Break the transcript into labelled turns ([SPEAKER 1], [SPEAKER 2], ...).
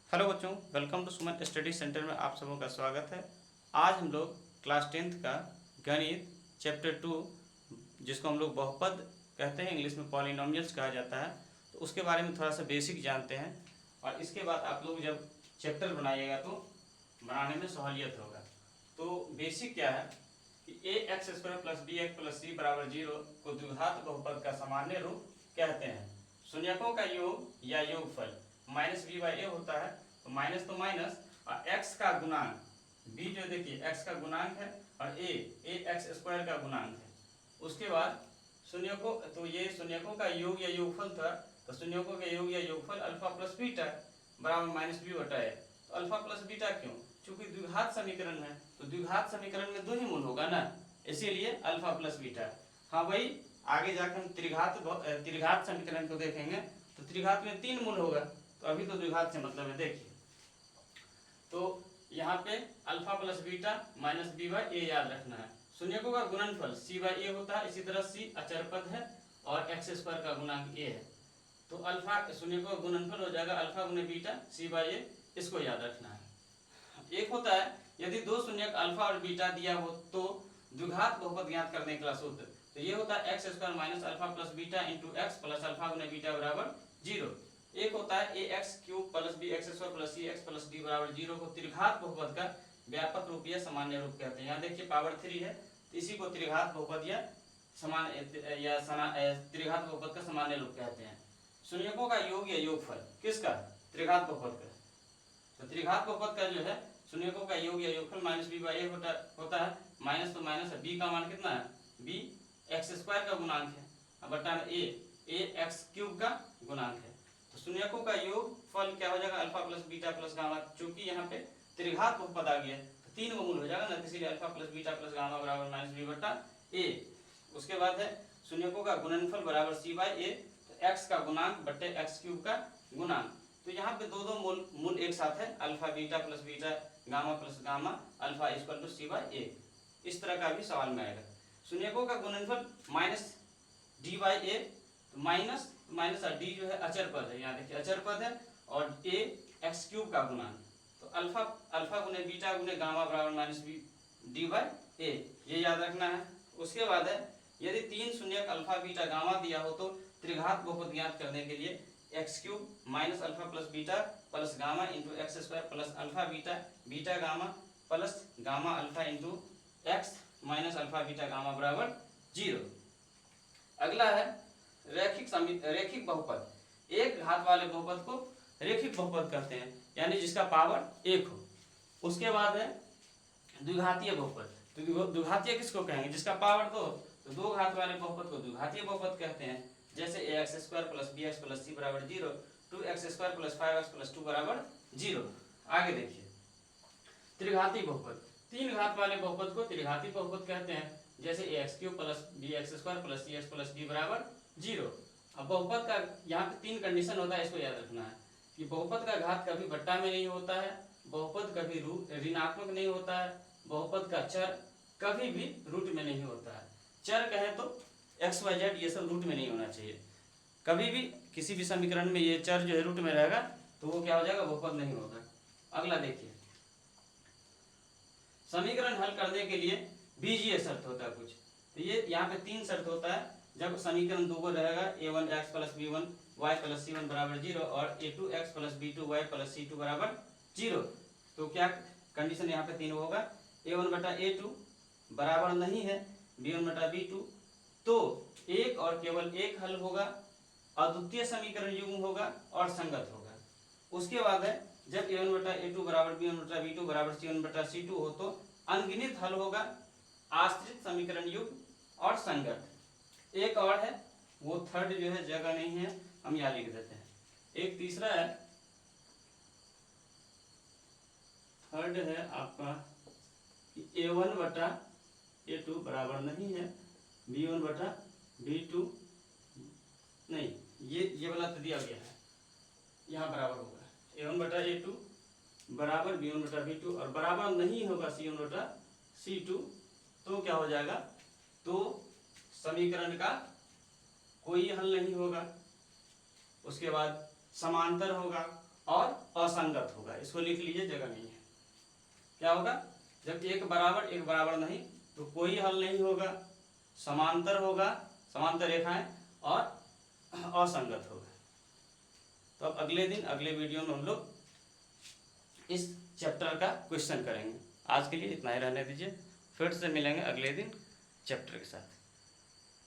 [SPEAKER 1] Hello बच्चों, welcome to Suman Study Centre में आप सबों का स्वागत है। आज हम लोग क्लास 10th का गणित चैप्टर 2, जिसको हम लोग बहुपद कहते हैं, इंग्लिश में पॉलिनोमियल्स कहा जाता है, तो उसके बारे में थोड़ा सा बेसिक जानते हैं। और इसके बाद आप लोग जब चैप्टर बनाइएगा तो बनाने में सहूलियत होगा। तो बेसिक क्या है कि a x square plus b x plus c बराबर 0 को द्विघात बहुपद का सामान्य रूप कहते हैं। शून्यकों का योग या योगफल माइनस बी बाई ए होता है, तो माइनस तो माइनस और एक्स का गुणांक बी जो देखिए एक्स का गुणांक है और ए एक्स स्क्वायर का गुणांक है। उसके बाद शून्यकों, तो ये शून्यकों का योग या योगफल था, तो शून्यकों का योग या योगफल अल्फा प्लस बीटा बराबर माइनस बी बटा ए। तो अल्फा प्लस बीटा क्यों? चूंकि द्विघात समीकरण है, तो द्विघात समीकरण में दो ही मूल होगा ना, इसीलिए अल्फा प्लस बीटा। हाँ भाई, आगे जाकर हम त्रिघात समीकरण को देखेंगे, तो त्रिघात में 3 मूल होगा, तो अभी तो द्विघात से मतलब है। देखिए, तो यहाँ पे alpha plus beta minus b by a याद रखना है। शून्यकों का गुणनफल सी बाई ए होता है, इसी तरह सी अचर पद है और एक्स स्क्वायर का गुणांक ए है, तो अल्फा शून्यकों का गुणनफल हो जाएगा अल्फा गुने बीटा सी बाई ए, इसको याद रखना है। एक होता है यदि दो शून्यक अल्फा और बीटा दिया हो तो द्विघात बहुपद ज्ञात करने का सूत्र, तो ये होता है x square minus alpha plus beta into x plus alpha गुने बीटा बराबर 0। एक होता है a x cube plus b x square plus c x plus d बराबर 0 को त्रिघात बहुपद का व्यापक रूप या सामान्य रूप कहते हैं। यहाँ देखिए पावर 3 है, तो इसी को त्रिघात बहुपद या त्रिघात बहुपद का सामान्य रूप कहते हैं। शून्यकों का योग या योगफल किसका? त्रिघात बहुपद का। तो त्रिघात बहुपद का जो है शून्यकों का योग या योगफल माइनस बी बाई ए होता है। माइनस तो माइनस है, बी का मान कितना है? बी एक्स स्क्वायर का गुणांक है, बटा ए एक्स क्यूब का गुणांक है। तो शून्यकों का योग फल क्या हो जाएगा? Alpha plus beta plus gamma. चूंकि यहाँ पे त्रिघात बहुपद आ गया तो 3 मूल हो जाएगा ना, इसीलिए alpha plus beta plus gamma बराबर माइनस बी बटा ए। उसके बाद है शून्यकों का गुणनफल बराबर सी बाई ए, तो एक्स का गुणांक बटे एक्स क्यूब का गुणांक। तो यहाँ पे दो मूल एक साथ है, alpha beta plus beta gamma plus gamma alpha equal to c by a. इस तरह का भी सवाल में आएगा। शून्यकों का गुणनफल माइनस डी बाई ए, तो माइनस डी जो है अचर पद है, यहाँ देखिए अचर पद है, और ए एक्स क्यूब का गुणांक, तो अल्फा गुने बीटा गुने गामा बराबर माइनस बी डी बाई ए, ये याद रखना है। उसके बाद है यदि 3 शून्यक अल्फा बीटा गामा दिया हो तो त्रिघात बहुपद ज्ञात करने के लिए x cube minus alpha plus beta plus gamma into x square plus alpha beta gamma plus gamma alpha into x minus alpha beta gamma बराबर 0। अगला है रैखिक बहुपद। एक घात वाले बहुपद को रैखिक बहुपद कहते हैं, यानी जिसका पावर 1 हो। उसके बाद है द्विघातीय बहुपद। तो द्विघातीय किसको कहेंगे? जिसका पावर 2, तो 2 घात वाले बहुपद को द्विघातीय बहुपद कहते हैं। जैसे a x square plus b x plus c बराबर 0, 2x square plus 5x plus 2 बराबर 0। आगे देखिए त्रिघाती बहुपद। 3 घात वाले बहुपद को त्रिघाती बहुपद कहते हैं। जैसे a x cube plus b x square plus c x plus d बराबर 0। अब बहुपद का यहाँ पे 3 कंडीशन होता है, इसको याद रखना है कि बहुपद का घात कभी बट्टा में नहीं होता है, बहुपद कभी ऋणात्मक नहीं होता है, बहुपद का चर कभी भी रूट में नहीं होता है। चर कहे तो एक्स वाई जेड ये सब रूट में नहीं होना चाहिए। कभी भी किसी भी समीकरण में ये चर जो है रूट में रहेगा तो वो क्या हो जाएगा? बहुपद नहीं होगा। अगला देखिए, समीकरण हल करने के लिए बीजीय शर्त होता है कुछ, तो ये यहाँ पे 3 शर्त होता है। जब समीकरण दो रहेगा a1x plus b1 y plus c1 बराबर 0 और a2x plus b2 y plus c2 बराबर 0, तो क्या कंडीशन यहाँ पे 3 होगा? a1 बटा a2 बराबर नहीं है b1 बटा b2, तो एक और केवल एक हल होगा, अद्वितीय समीकरण युग्म होगा और संगत होगा। उसके बाद है जब a1 बटा a2 बराबर b1 बटा b2 बराबर c1 बटा c2 हो तो अनगिनत हल होगा, आश्रित समीकरण युग्म और संगत। एक और है, वो थर्ड जो है जगह नहीं है, हम यहाँ लिख देते हैं। एक तीसरा है, थर्ड है आपका a1 बटा a2 बराबर नहीं है b1 बटा b2, नहीं ये वाला तो दिया गया है, यहाँ बराबर होगा a1 बटा a2 बराबर b1 बटा b2 और बराबर नहीं होगा c1 बटा c2, तो क्या हो जाएगा? तो समीकरण का कोई हल नहीं होगा। उसके बाद समांतर होगा और असंगत होगा। इसको लिख लीजिए, जगह नहीं है। क्या होगा? जब एक बराबर नहीं तो कोई हल नहीं होगा, समांतर होगा, समांतर रेखाएं, और असंगत होगा। तो अब अगले दिन अगले वीडियो में हम लोग इस चैप्टर का क्वेश्चन करेंगे। आज के लिए इतना ही रहने दीजिए, फिर से मिलेंगे अगले दिन चैप्टर के साथ।